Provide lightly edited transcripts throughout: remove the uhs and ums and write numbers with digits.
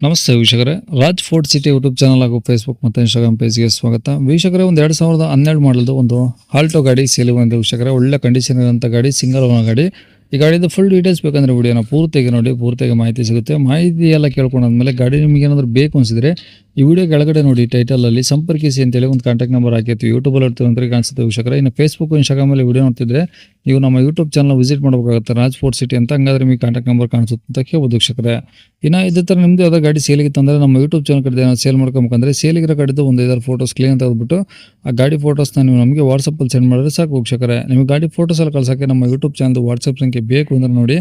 ನಮಸ್ತೆ ವೀಕ್ಷಕರೇ, Raj fort city YouTube channel ಹಾಗೂ ಫೇಸ್ಬುಕ್ ಮತ್ತು ಇನ್ಸ್ಟಾಗ್ರಾಮ್ ಪೇಜ್ಗೆ ಸ್ವಾಗತ. ವೀಕ್ಷಕರೇ, ಒಂದು 2012 ಮಾಡಲ್ದು ಒಂದು ಆಲ್ಟೋ ಗಾಡಿ ಸೇಲ್ ಬಂದಿದೆ ವೀಕ್ಷಕರೇ. ಒಳ್ಳೆ ಕಂಡೀಷನ್ ಇರುವಂಥ ಗಾಡಿ, ಸಿಂಗಲ್ ಓನರ್ ಗಾಡಿ. ಈ ಗಾಡಿದು ಫುಲ್ ಡೀಟೇಲ್ಸ್ ಬೇಕಂದ್ರೆ ವಿಡಿಯೋನ ಪೂರ್ತಿಯಾಗಿ ನೋಡಿ, ಪೂರ್ತಿಯಾಗಿ ಮಾಹಿತಿ ಸಿಗುತ್ತೆ. ಮಾಹಿತಿ ಎಲ್ಲ ಕೇಳ್ಕೊಂಡಾದ್ಮೇಲೆ ಗಾಡಿ ನಿಮಗೆ ಏನಾದರೂ ಬೇಕು ಅನಿಸಿದ್ರೆ ಈ ವಿಡಿಯೋ ಕೆಳಗಡೆ ನೋಡಿ ಟೈಟಲಲ್ಲಿ ಸಂಪರ್ಕಿಸಿ ಅಂತೇಳಿ ಒಂದು ಕಾಂಟ್ಯಾಕ್ಟ್ ನಂಬರ್ ಹಾಕಿರ್ತೀವಿ. ಯೂಟ್ಯೂಬಲ್ಲಿ ಇರ್ತೀವಿ ಕಾಣಿಸುತ್ತೆ ವೀಕ್ಷಕರೇ. ಇನ್ನು ಫೇಸ್ಬುಕ್ ಇನ್ಸ್ಟಾಗ್ರಾಮಲ್ಲಿ ವಿಡಿಯೋ ನೋಡ್ತಿದ್ರೆ ನೀವು ನಮ್ಮ ಯೂಟ್ಯೂಬ್ ಚಾನಲ್ ವಿಸಿಟ್ ಮಾಡಬೇಕಾಗುತ್ತೆ, ರಾಜ್ ಫೋರ್ಟ್ ಸಿಟಿ ಅಂತ. ಹಂಗಾದ್ರೆ ನಿಮಗೆ ಕಾಂಟ್ಯಾಕ್ಟ್ ನಂಬರ್ ಕಾಣಿಸುತ್ತೆ ಅಂತ ಕೇಳ್ಬೋದು ವೀಕ್ಷಕರೇ. ಇನ್ನು ಇದೇ ಥರ ನಿಮ್ಮದು ಯಾವ್ದು ಗಾಡಿ ಸೇಲಿಗಿತ್ತು ಅಂದರೆ ನಮ್ಮ ಯೂಟ್ಯೂಬ್ ಚಾನಲ್ ಕಡೆ ಸೇಲ್ ಮಾಡ್ಕೊಬೇಕಂದ್ರೆ ಸೇಲಿಗಿರೋ ಗಾಡಿದು ಒಂದು 5 ಫೋಟೋಸ್ ಕ್ಲೀನ್ ತೆಗೆದುಬಿಟ್ಟು ಆ ಗಾಡಿ ಫೋಟೋಸ್ನ ನೀವು ನಮಗೆ ವಾಟ್ಸಪ್ಪಲ್ಲಿ ಸೆಂಡ್ ಮಾಡಿದ್ರೆ ಸಾಕು ವೀಕ್ಷಕರೇ. ನಿಮಗೆ ಗಾಡಿ ಫೋಟೋಸ್ ಎಲ್ಲ ಕಳ್ಸೋಕ್ಕೆ ನಮ್ಮ ಯೂಟ್ಯೂಬ್ ಚಾನಲ್ದು ವಾಟ್ಸಪ್ ಸಂಖ್ಯೆ ಬೇಕು ಅಂದ್ರೆ ನೋಡಿ,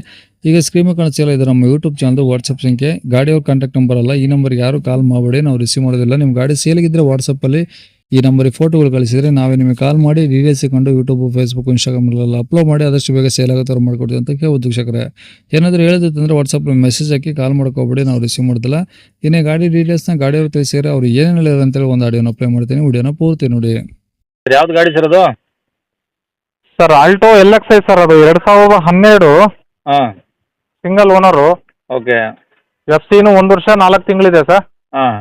ಈಗ ಸ್ಕ್ರೀನ್ ಕಾಣಿಸ್ತಿಲ್ಲ, ಇದು ನಮ್ಮ ಯೂಟ್ಯೂಬ್ ಚಾನಲ್ದು ವಾಟ್ಸಪ್ ಸಂಖ್ಯೆ. ಗಾಡಿಯವ್ರ ಕಾಂಟ್ಯಾಕ್ಟ್ ನಂಬರ್ ಅಲ್ಲ, ಈ ನಂಬರ್ಗೆ ಯಾರು ಕಾಲ್ ಮಾಡಬೇಡಿ, ನಾವು ರಿಸೀವ್ ಮಾಡೋದಿಲ್ಲ. ನಿಮ್ಮ ಗಾಡಿ ಸೇಲಿಗಿದ್ರೆ ವಾಟ್ಸಪ್ಪಲ್ಲಿ ಈ ನಂಬರಿಗೆ ಫೋಟೋಗಳು ಕಳಿಸಿದ್ರೆ ನಾವೇ ನಿಮಗೆ ಕಾಲ್ ಮಾಡಿ ಡೀಟೇಲ್ಸ್ ಸಿಕ್ಕೊಂಡು ಯೂಟ್ಯೂಬ್, ಫೇಸ್ಬುಕ್, ಇನ್ಸ್ಟಾಗ್ರಾಮಲ್ಲೆಲ್ಲ ಅಪ್ಲೋಡ್ ಮಾಡಿ ಆದಷ್ಟು ಬೇಗ ಸೇಲ್ ಆಗೋ ಥರ ಮಾಡ್ಕೊಡ್ತೀವಿ ಅಂತ ಕೇಳ್ಬೋದು ವೀಕ್ಷಕರೇ. ಏನಾದರೂ ಹೇಳಿದ್ರೆ ವಾಟ್ಸಪ್ಪಲ್ಲಿ ಮೆಸೇಜ್ ಹಾಕಿ ಕಾಲ್ ಮಾಡ್ಕೋಬೇಡಿ, ನಾವು ರಿಸೀವ್ ಮಾಡೋದಿಲ್ಲ. ಇನ್ನೇ ಗಾಡಿ ಡೀಟೇಲ್ಸ್ನ ಗಾಡಿಯವ್ರು ತಿಳಿಸಿದ್ರೆ ಅವ್ರು ಏನೇನು ಹೇಳಿದ್ರು ಅಂತೇಳಿ ಒಂದು ಆಡಿಯೋನ ಅಪ್ಲೈ ಮಾಡ್ತೀನಿ, ವಿಡಿಯೋನ ಪೂರ್ತಿ ನೋಡಿ. ಯಾವ್ದು ಗಾಡಿ ಸರ್ ಅದು? ಸರ್ ಆಲ್ಟೋ LXi ಸರ್, ಅದು 2012 ಹಾಂ, ಸಿಂಗಲ್ ಓನರು. ಓಕೆ. FC-ನು 1 ವರ್ಷ 4 ತಿಂಗಳಿದೆ ಸರ್. ಹಾಂ,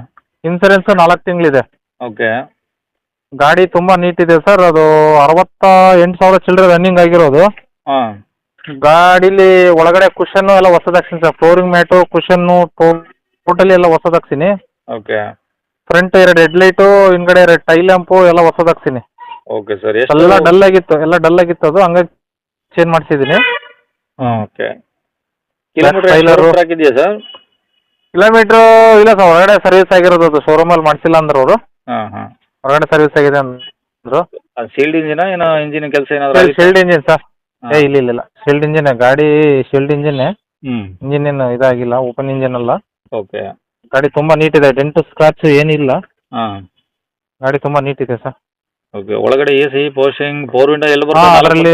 ಇನ್ಸೂರೆನ್ಸ್ 4 ತಿಂಗಳಿದೆ. ಓಕೆ. ಗಾಡಿ ತುಂಬ ನೀಟ್ ಇದೆ ಸರ್. ಅದು 68,000 ಚಿಲ್ಲರೆ ರನ್ನಿಂಗ್ ಆಗಿರೋದು. ಹಾಂ, ಗಾಡೀಲಿ ಒಳಗಡೆ ಕುಷನ್ನು ಎಲ್ಲ ಹೊಸದಾಗ್ತೀನಿ ಸರ್. ಫ್ಲೋರಿಂಗ್ ಮ್ಯಾಟು, ಕುಷನ್ನು ಟೋಟಲಿ ಎಲ್ಲ ಹೊಸದಾಗ್ತೀನಿ. ಓಕೆ. ಫ್ರಂಟ್ 2 ಹೆಡ್ಲೈಟು, ಹಿಂದ್ಗಡೆ 2 ಟೈಲ್ ಲ್ಯಾಂಪು ಎಲ್ಲ ಹೊಸದಾಗ್ತೀನಿ. Okay sir. ಎಲ್ಲ ಡಲ್ ಆಗಿತ್ತು ಅದು, ಹಂಗಾಗಿ ಚೇಂಜ್ ಮಾಡಿಸಿದ್ದೀನಿ. ಹಾಂ, ಓಕೆ. ಟ್ರೈಲರು ಕಿಲೋಮೀಟರ್ ಹಾಕಿದೆಯಾ ಸರ್? ಕಿಲೋಮೀಟ್ರು ಇಲ್ಲ ಸರ್, ಹೊರಗಡೆ ಸರ್ವಿಸ್ ಆಗಿರೋದು. ಅದು ಶೋರೂಮಲ್ಲಿ ಮಾಡಿಸಿಲ್ಲ ಅಂದ್ರೆ ಅವರು, ಹಾಂ ಹಾಂ. ಹೊರಗಡೆ ಸರ್ವಿಸ್ ಆಗಿದೆ ಅಂದರು. ಅದು ಸೀಲ್ಡ್ ಇಂಜಿನಾ ಏನೋ ಇಂಜಿನ್ ಕೆಲಸ ಏನಾದರೂ? Shield engine sir. ಇಲ್ಲ ಶೀಲ್ಡ್ ಇಂಜಿನ್ ಗಾಡಿ, ಶೀಲ್ಡ್ ಇಂಜಿನ್. ಹ್ಞೂ, ಇಂಜಿನ್ ಏನು ಇದಾಗಿಲ್ಲ, ಓಪನ್ ಇಂಜಿನ್ ಅಲ್ಲ. ಓಕೆ. ಗಾಡಿ ತುಂಬ ನೀಟ್ ಇದೆ, ಡೆಂಟು ಸ್ಕ್ರಾಚ್ ಏನಿಲ್ಲ. ಹಾಂ, ಗಾಡಿ ತುಂಬ ನೀಟ್ ಇದೆ ಸರ್. ಓಕೆ. ಒಳಗಡೆ AC, ಪೋರ್ಷಿಂಗ್, 4 ವಿಂಡೋ ಎಲ್ಲ ಹಾಂ, ಬರುತ್ತೆ? ಅದರಲ್ಲಿ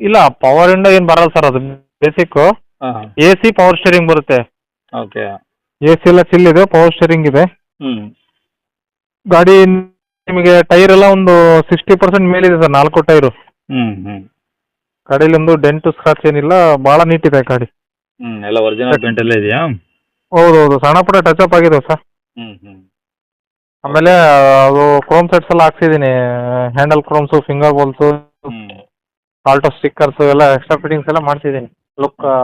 ಇಲ್ಲ ಪವರ್ ವಿಂಡೋ ಏನು ಬರಲ್ಲ ಸರ್, ಅದು ಬೇಸಿಕ್ಕು. ಹಾಂ, AC ಪವರ್ ಸ್ಟೀರಿಂಗ್ ಬರುತ್ತೆ. ಓಕೆ. AC ಎಲ್ಲ ಚಿಲ್ ಇದೆ, ಪವರ್ ಸ್ಟೀರಿಂಗ್ ಇದೆ. ಹ್ಞೂ, ಗಾಡಿ ನಿಮಗೆ ಟೈರ್ ಎಲ್ಲ ಒಂದು 60% ಮೇಲಿದೆ ಸರ್, 4 ಟೈರು. ಹ್ಞೂ ಹ್ಞೂ ಗಾಡೀಲಿ ಒಂದು ಡೆಂಟು ಸ್ಕ್ರಾಚ್ ಏನಿಲ್ಲ, ಭಾಳ ನೀಟ್ ಇದೆ ಗಾಡಿ. ಹ್ಞೂ, ಎಲ್ಲ ಒರಿಜಿನಲ್ ಪೇಂಟ್ ಎಲ್ಲ ಇದೆಯಾ? ಹೌದು, ಸಣ್ಣ ಪುಟ್ಟ ಟಚ್ ಅಪ್ ಆಗಿದೆ ಸರ್. ಹ್ಞೂ ಹ್ಞೂ ಆಮೇಲೆ ಅದು ಕ್ರೋಮ್ ಸೆಟ್ಸ್ ಎಲ್ಲ ಹಾಕ್ಸಿದ್ದೀನಿ. ಹ್ಯಾಂಡಲ್ ಕ್ರೋಮ್ಸು, ಫಿಂಗರ್ ಬೋಲ್ಸು, ಹ್ಞೂ ಆಲ್ಟೋ ಸ್ಟಿಕ್ಕರ್ಸು ಎಲ್ಲ ಎಕ್ಸ್ಟ್ರಾ ಫಿಟ್ಟಿಂಗ್ಸ್ ಎಲ್ಲ ಮಾಡಿಸಿದ್ದೀನಿ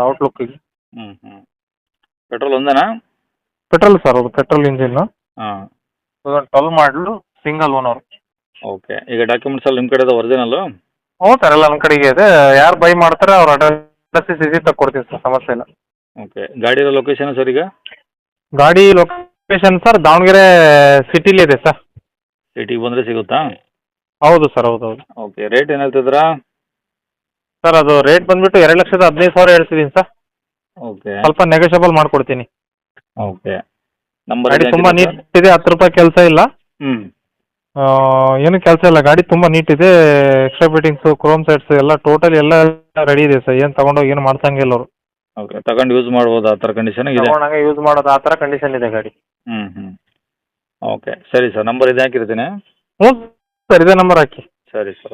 ಔಟ್ಲುಕ್ಕಿಗೆ. ಹ್ಞೂ ಹ್ಞೂ ಪೆಟ್ರೋಲ್ ಒಂದೇನಾ? ಪೆಟ್ರೋಲ್ ಸರ್, ಅದು ಪೆಟ್ರೋಲ್ ಇಂಜಿನ್ನು. ಹಾಂ, 12 ಮಾಡಲು, ಸಿಂಗಲ್ ಓನರ್. ಓಕೆ. ಈಗ ಡಾಕ್ಯುಮೆಂಟ್ಸ್ ಎಲ್ಲ ನಿಮ್ಮ ಕಡೆದು ಒರಿಜಿನಲ್ಲು? ಹ್ಞೂ ಸರ್, ಎಲ್ಲ ನಮ್ಮ ಕಡೆಗೆ ಇದೆ. ಯಾರು ಬೈ ಮಾಡ್ತಾರೆ ಅವ್ರ ಅಡ್ರೆಸ್ ಸಿಸಿ ತಗೊಡ್ತೀನಿ ಸರ್, ಸಮಸ್ಯೆ ಇಲ್ಲ. ಓಕೆ. ಗಾಡಿ ಇರೋ ಲೊಕೇಶನ್ ಸರ್ ಈಗ? ಗಾಡಿ ಲೊಕೇಶನ್ ಸರ್ ದಾವಣಗೆರೆ ಸಿಟಿಲಿ ಇದೆ ಸರ್. ಸಿಟಿಗೆ ಬಂದರೆ ಸಿಗುತ್ತಾ? ಹೌದು ಸರ್, ಹೌದು. ಓಕೆ. ರೇಟ್ ಏನು ಹೇಳ್ತಿದ್ರಾ? ಸರ್ ಅದು ರೇಟ್ ಬಂದುಬಿಟ್ಟು 2,15,000 ಹೇಳ್ತಿದ್ದೀನಿ ಸರ್. ಓಕೆ. ಸ್ವಲ್ಪ ನೆಗೋಷಿಯಬಲ್ ಮಾಡಿಕೊಡ್ತೀನಿ. ಓಕೆ. ನಂಬರ್ ಗಾಡಿ ತುಂಬ ನೀಟ್ ಇದೆ, 10 ರೂಪಾಯಿ ಕೆಲಸ ಇಲ್ಲ. ಹ್ಞೂ ಏನು ಕೆಲಸ ಇಲ್ಲ, ಗಾಡಿ ತುಂಬ ನೀಟ್ ಇದೆ. ಎಕ್ಸ್ಟ್ರಾ ಫಿಟ್ಟಿಂಗ್ಸು, ಕ್ರೋಮ್ ಸೆಟ್ಸ್ ಎಲ್ಲ ಟೋಟಲಿ ಎಲ್ಲ ರೆಡಿ ಇದೆ ಸರ್. ಏನು ತಗೊಂಡೋಗಿ ಏನು ಮಾಡ್ಸಂಗಿಲ್ಲ ಅವರು. ಓಕೆ. ತಗೊಂಡು ಯೂಸ್ ಮಾಡ್ಬೋದು ಆ ಥರ ಕಂಡೀಷನ್ ಇದೆ? ತಗೊಂಡಾಗ ಯೂಸ್ ಮಾಡೋದು ಆ ಥರ ಕಂಡೀಷನ್ ಇದೆ ಗಾಡಿ. ಹ್ಞೂ ಹ್ಞೂ ಓಕೆ. ಸರಿ ಸರ್, ನಂಬರ್ ಇದು ಹಾಕಿರ್ತೀನಿ. ಹ್ಞೂ ಸರ್, ಇದೇ ನಂಬರ್ ಹಾಕಿ. ಸರಿ ಸರ್.